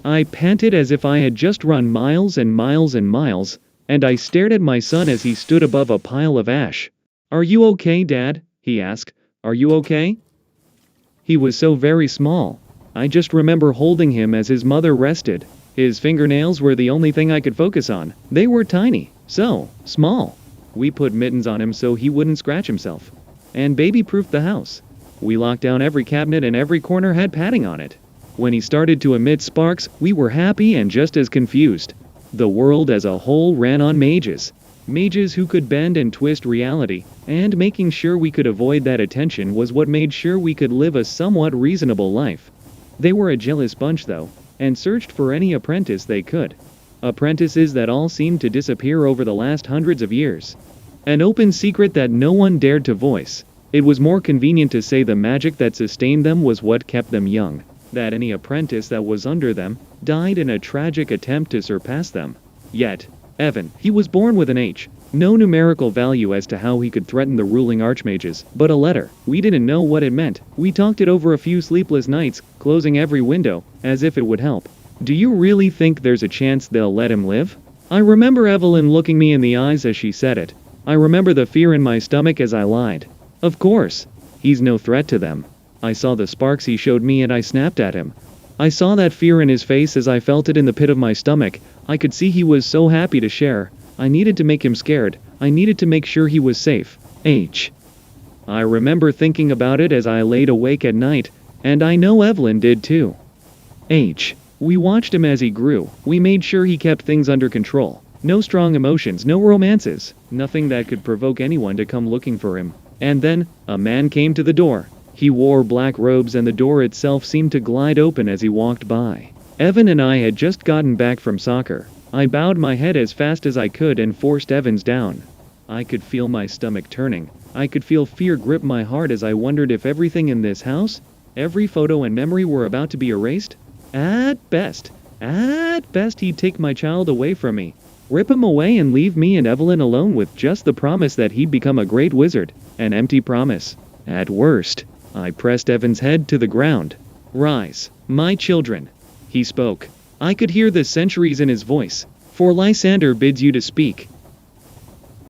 I panted as if I had just run miles and miles and miles, and I stared at my son as he stood above a pile of ash. "Are you okay, Dad?" he asked. "Are you okay?" He was so very small. I just remember holding him as his mother rested. His fingernails were the only thing I could focus on. They were tiny, so small. We put mittens on him so he wouldn't scratch himself. And baby-proofed the house. We locked down every cabinet and every corner had padding on it. When he started to emit sparks, we were happy and just as confused. The world as a whole ran on mages. Mages who could bend and twist reality, and making sure we could avoid that attention was what made sure we could live a somewhat reasonable life. They were a jealous bunch though, and searched for any apprentice they could. Apprentices that all seemed to disappear over the last hundreds of years. An open secret that no one dared to voice. It was more convenient to say the magic that sustained them was what kept them young. That any apprentice that was under them died in a tragic attempt to surpass them. Yet, Evan, he was born with an H. No numerical value as to how he could threaten the ruling archmages, but a letter. We didn't know what it meant. We talked it over a few sleepless nights, closing every window, as if it would help. "Do you really think there's a chance they'll let him live?" I remember Evelyn looking me in the eyes as she said it. I remember the fear in my stomach as I lied. Of course. He's no threat to them. I saw the sparks he showed me and I snapped at him. I saw that fear in his face as I felt it in the pit of my stomach. I could see he was so happy to share. I needed to make him scared. I needed to make sure he was safe. I remember thinking about it as I laid awake at night, and I know Evelyn did too. We watched him as he grew. We made sure he kept things under control. No strong emotions, no romances, nothing that could provoke anyone to come looking for him. And then, a man came to the door. He wore black robes and the door itself seemed to glide open as he walked by. Evan and I had just gotten back from soccer. I bowed my head as fast as I could and forced Evan's down. I could feel my stomach turning. I could feel fear grip my heart as I wondered if everything in this house, every photo and memory were about to be erased. At best he'd take my child away from me. Rip him away and leave me and Evelyn alone with just the promise that he'd become a great wizard. An empty promise. At worst. I pressed Evan's head to the ground. "Rise, my children," he spoke. I could hear the centuries in his voice. "For Lysander bids you to speak."